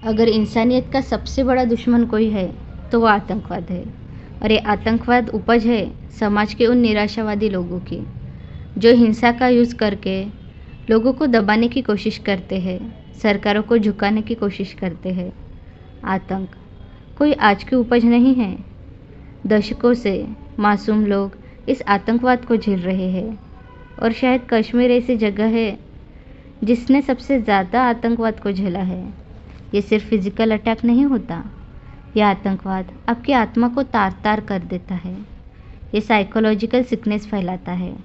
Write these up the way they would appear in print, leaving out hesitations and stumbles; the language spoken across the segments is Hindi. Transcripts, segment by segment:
अगर इंसानियत का सबसे बड़ा दुश्मन कोई है तो वो आतंकवाद है। और ये आतंकवाद उपज है समाज के उन निराशावादी लोगों की जो हिंसा का यूज़ करके लोगों को दबाने की कोशिश करते हैं, सरकारों को झुकाने की कोशिश करते हैं। आतंक कोई आज की उपज नहीं है। दशकों से मासूम लोग इस आतंकवाद को झेल रहे हैं और शायद कश्मीर ऐसी जगह है जिसने सबसे ज़्यादा आतंकवाद को झेला है। ये सिर्फ फिजिकल अटैक नहीं होता, यह आतंकवाद आपकी आत्मा को तार तार कर देता है। ये साइकोलॉजिकल सिकनेस फैलाता है।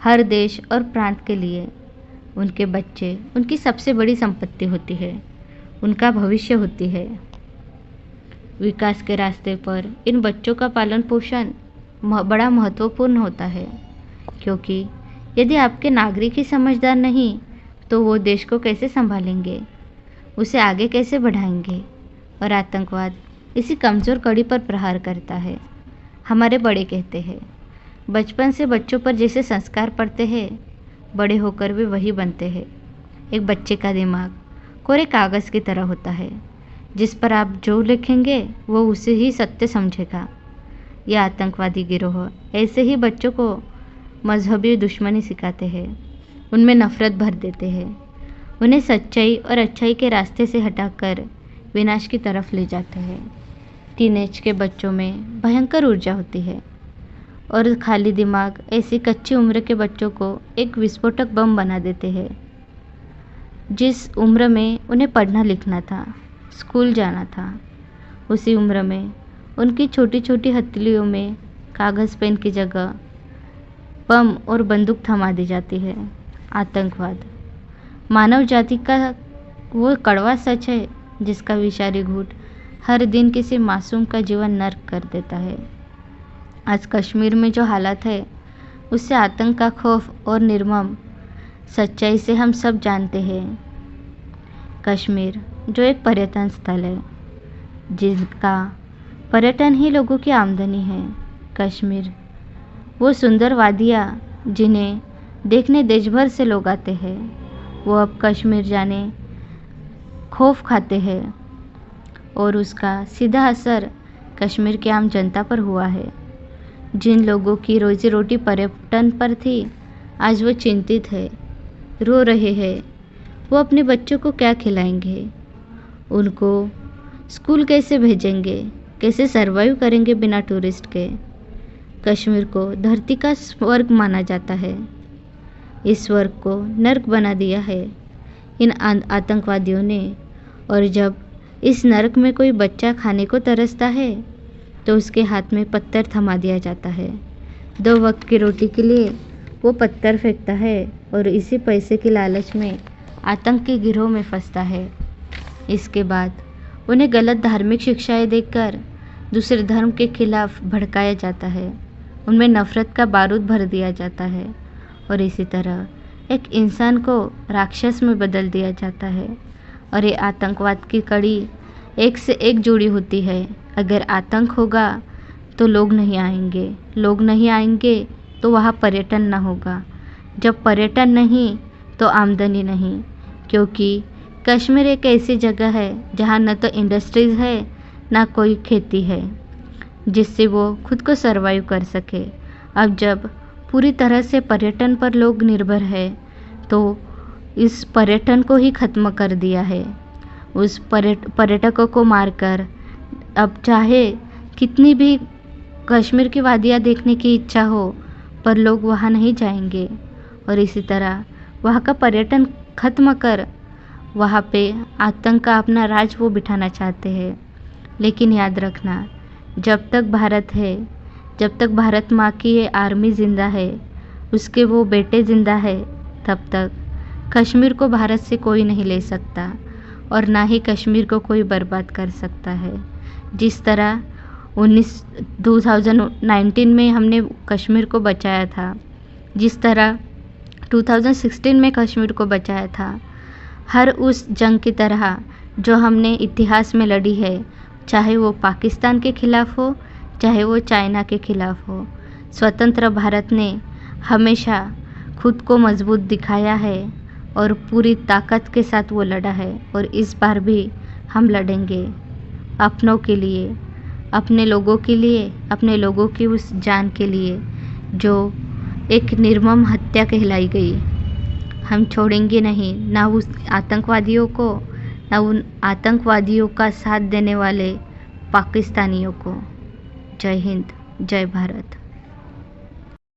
हर देश और प्रांत के लिए उनके बच्चे उनकी सबसे बड़ी संपत्ति होती है, उनका भविष्य होती है। विकास के रास्ते पर इन बच्चों का पालन पोषण बड़ा महत्वपूर्ण होता है, क्योंकि यदि आपके नागरिक ही समझदार नहीं तो वो देश को कैसे संभालेंगे, उसे आगे कैसे बढ़ाएंगे। और आतंकवाद इसी कमज़ोर कड़ी पर प्रहार करता है। हमारे बड़े कहते हैं, बचपन से बच्चों पर जैसे संस्कार पड़ते हैं, बड़े होकर भी वही बनते हैं। एक बच्चे का दिमाग कोरे कागज़ की तरह होता है, जिस पर आप जो लिखेंगे वो उसे ही सत्य समझेगा। यह आतंकवादी गिरोह ऐसे ही बच्चों को मजहबी दुश्मनी सिखाते हैं, उनमें नफ़रत भर देते हैं, उन्हें सच्चाई और अच्छाई के रास्ते से हटाकर विनाश की तरफ ले जाते हैं। टीनेज के बच्चों में भयंकर ऊर्जा होती है और खाली दिमाग ऐसी कच्ची उम्र के बच्चों को एक विस्फोटक बम बना देते हैं। जिस उम्र में उन्हें पढ़ना लिखना था, स्कूल जाना था, उसी उम्र में उनकी छोटी छोटी हथेलियों में कागज़ पेन की जगह बम और बंदूक थमा दी जाती है। आतंकवाद मानव जाति का वो कड़वा सच है जिसका विषारी घूंट हर दिन किसी मासूम का जीवन नर्क कर देता है। आज कश्मीर में जो हालात है उससे आतंक का खौफ और निर्मम सच्चाई से हम सब जानते हैं। कश्मीर जो एक पर्यटन स्थल है, जिसका पर्यटन ही लोगों की आमदनी है। कश्मीर वो सुंदर वादियाँ जिन्हें देखने देश भर से लोग आते हैं, वो अब कश्मीर जाने खौफ खाते हैं और उसका सीधा असर कश्मीर की आम जनता पर हुआ है। जिन लोगों की रोजी रोटी पर्यटन पर थी, आज वो चिंतित है, रो रहे हैं। वो अपने बच्चों को क्या खिलाएंगे, उनको स्कूल कैसे भेजेंगे, कैसे सरवाइव करेंगे बिना टूरिस्ट के। कश्मीर को धरती का स्वर्ग माना जाता है, इस स्वर्ग को नर्क बना दिया है इन आतंकवादियों ने। और जब इस नरक में कोई बच्चा खाने को तरसता है तो उसके हाथ में पत्थर थमा दिया जाता है। 2 वक्त की रोटी के लिए वो पत्थर फेंकता है और इसी पैसे की लालच में आतंक के गिरोह में फंसता है। इसके बाद उन्हें गलत धार्मिक शिक्षाएं देकर दूसरे धर्म के खिलाफ भड़काया जाता है, उनमें नफ़रत का बारूद भर दिया जाता है और इसी तरह एक इंसान को राक्षस में बदल दिया जाता है। और ये आतंकवाद की कड़ी एक से एक जुड़ी होती है। अगर आतंक होगा तो लोग नहीं आएंगे, लोग नहीं आएंगे तो वहाँ पर्यटन ना होगा, जब पर्यटन नहीं तो आमदनी नहीं, क्योंकि कश्मीर एक ऐसी जगह है जहाँ न तो इंडस्ट्रीज़ है ना कोई खेती है जिससे वो खुद को सरवाइव कर सके। अब जब पूरी तरह से पर्यटन पर लोग निर्भर है तो इस पर्यटन को ही ख़त्म कर दिया है। उस पर्यटकों को मारकर अब चाहे कितनी भी कश्मीर की वादियाँ देखने की इच्छा हो पर लोग वहाँ नहीं जाएंगे और इसी तरह वहाँ का पर्यटन ख़त्म कर वहाँ पे आतंक का अपना राज वो बिठाना चाहते हैं। लेकिन याद रखना, जब तक भारत है, जब तक भारत माँ की ये आर्मी ज़िंदा है, उसके वो बेटे ज़िंदा है, तब तक कश्मीर को भारत से कोई नहीं ले सकता और ना ही कश्मीर को कोई बर्बाद कर सकता है। जिस तरह 2019 में हमने कश्मीर को बचाया था, जिस तरह 2016 में कश्मीर को बचाया था, हर उस जंग की तरह जो हमने इतिहास में लड़ी है, चाहे वो पाकिस्तान के खिलाफ हो, चाहे वो चाइना के खिलाफ हो, स्वतंत्र भारत ने हमेशा खुद को मजबूत दिखाया है और पूरी ताकत के साथ वो लड़ा है और इस बार भी हम लड़ेंगे अपनों के लिए, अपने लोगों के लिए, अपने लोगों की उस जान के लिए जो एक निर्मम हत्या कहलाई गई। हम छोड़ेंगे नहीं, ना उस आतंकवादियों को, ना उन आतंकवादियों का साथ देने वाले पाकिस्तानियों को। जय हिंद, जय भारत।